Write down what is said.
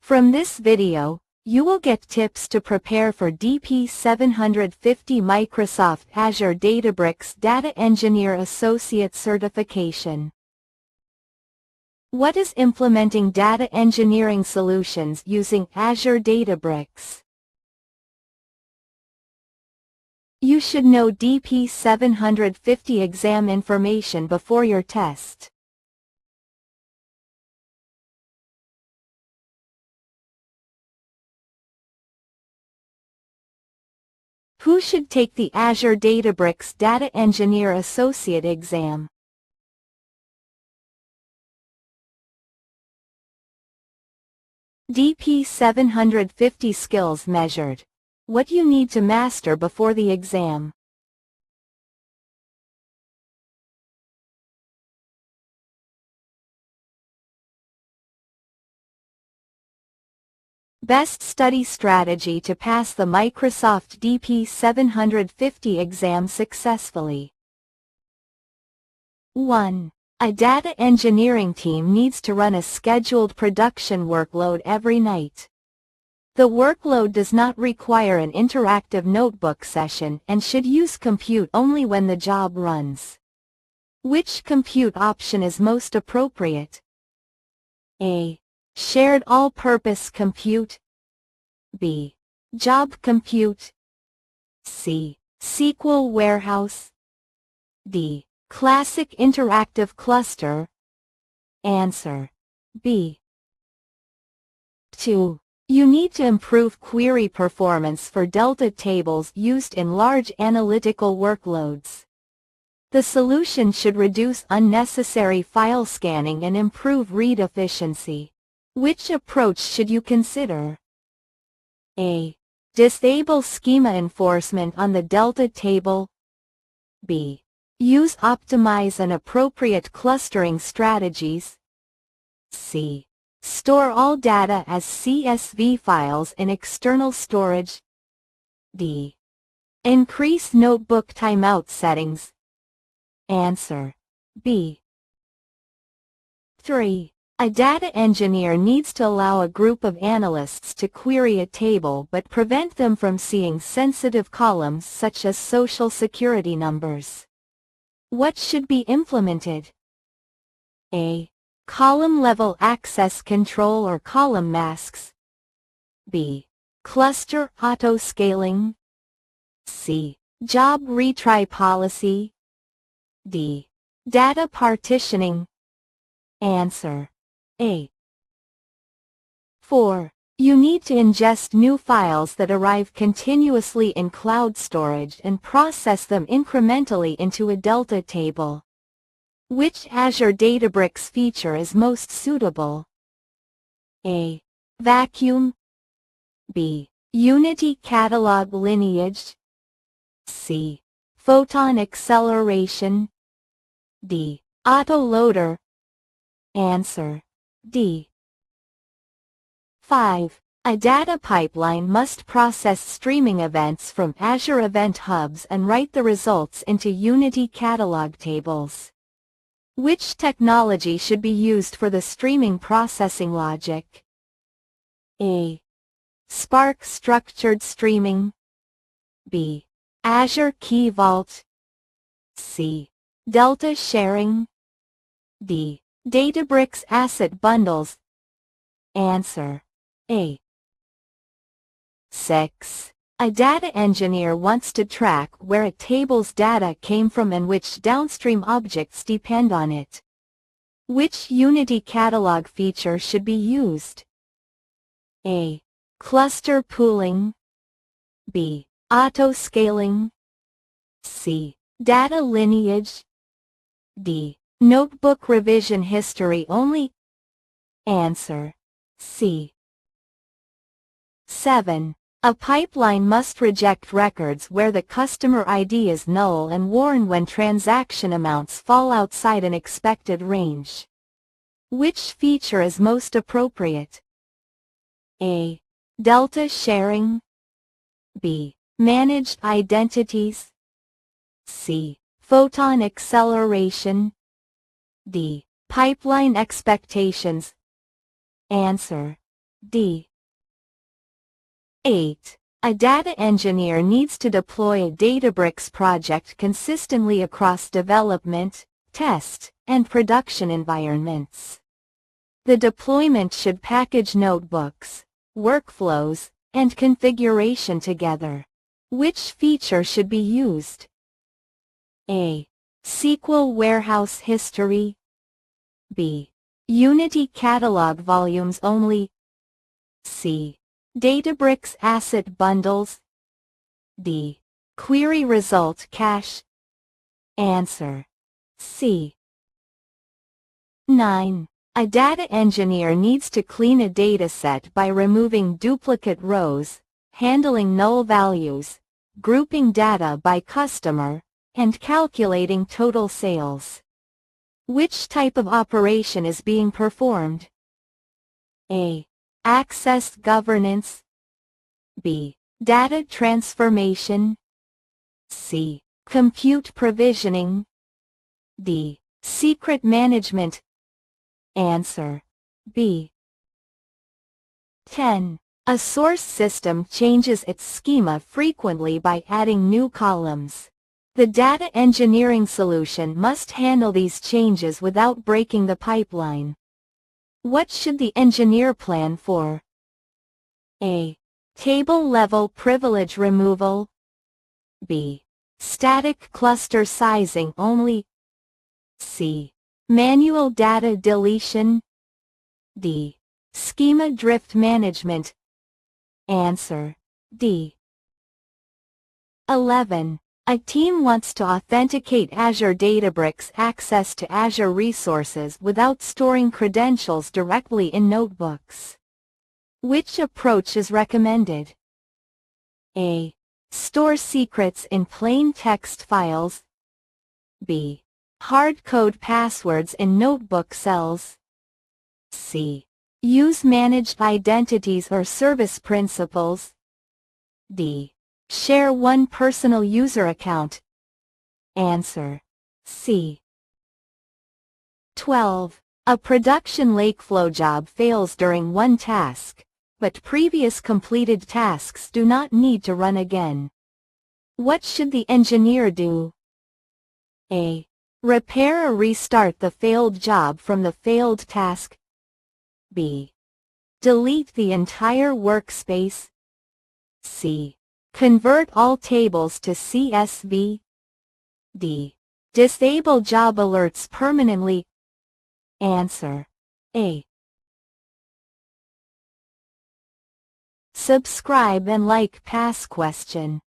From this video, you will get tips to prepare for DP-750 Microsoft Azure Databricks Data Engineer Associate Certification. What is implementing data engineering solutions using Azure Databricks? You should know DP-750 exam information before your test. Who should take the Azure Databricks Data Engineer Associate exam? DP-750 skills measured. What you need to master before the exam. Best study strategy to pass the Microsoft DP-750 exam successfully. 1. A data engineering team needs to run a scheduled production workload every night. The workload does not require an interactive notebook session and should use compute only when the job runs. Which compute option is most appropriate? A. Shared all-purpose compute. B. Job compute. C. SQL warehouse. D. Classic interactive cluster. Answer: B. 2. You need to improve query performance for delta tables used in large analytical workloads. The solution should reduce unnecessary file scanning and improve read efficiency. Which approach should you consider? A. Disable schema enforcement on the delta table. B. Use optimize and appropriate clustering strategies. C. Store all data as CSV files in external storage. D. Increase notebook timeout settings. Answer: B. 3. A data engineer needs to allow a group of analysts to query a table but prevent them from seeing sensitive columns such as social security numbers. What should be implemented? A. Column-level access control or column masks. B. Cluster auto-scaling. C. Job retry policy. D. Data partitioning. Answer: A. 4. You need to ingest new files that arrive continuously in cloud storage and process them incrementally into a delta table. Which Azure Databricks feature is most suitable? A. Vacuum. B. Unity Catalog Lineage. C. Photon Acceleration. D. Autoloader. Answer: D. 5. A data pipeline must process streaming events from Azure Event Hubs and write the results into Unity Catalog tables. Which technology should be used for the streaming processing logic? A. Spark Structured Streaming. B. Azure Key Vault. C. Delta Sharing. D. Databricks Asset Bundles. Answer: A. 6. A data engineer wants to track where a table's data came from and which downstream objects depend on it. Which Unity Catalog feature should be used? A. Cluster pooling. B. Auto-scaling. C. Data lineage. D. Notebook revision history only. Answer: C. 7. A pipeline must reject records where the customer ID is null and warn when transaction amounts fall outside an expected range. Which feature is most appropriate? A. Delta sharing. B. Managed identities. C. Photon acceleration. D. Pipeline expectations. Answer: D. 8. A data engineer needs to deploy a Databricks project consistently across development, test, and production environments. The deployment should package notebooks, workflows, and configuration together. Which feature should be used? A. SQL Warehouse History. B. Unity Catalog Volumes Only. C. Databricks Asset Bundles. D. Query Result Cache. Answer: C. 9. A data engineer needs to clean a dataset by removing duplicate rows, handling null values, grouping data by customer, and calculating total sales. Which type of operation is being performed? A. Access governance. B. Data transformation. C. Compute provisioning. D. Secret management. Answer: B. 10. A source system changes its schema frequently by adding new columns. The data engineering solution must handle these changes without breaking the pipeline. What should the engineer plan for? A. Table-level privilege removal. B. Static cluster sizing only. C. Manual data deletion. D. Schema drift management. Answer: D. 11. A team wants to authenticate Azure Databricks access to Azure resources without storing credentials directly in notebooks. Which approach is recommended? A. Store secrets in plain text files. B. Hard-code passwords in notebook cells. C. Use managed identities or service principals. D. Share one personal user account. Answer: C. 12. A production Lakeflow job fails during one task, but previous completed tasks do not need to run again. What should the engineer do? A. Repair or restart the failed job from the failed task. B. Delete the entire workspace. C. Convert all tables to CSV. D. Disable job alerts permanently. Answer: A. Subscribe and like past question.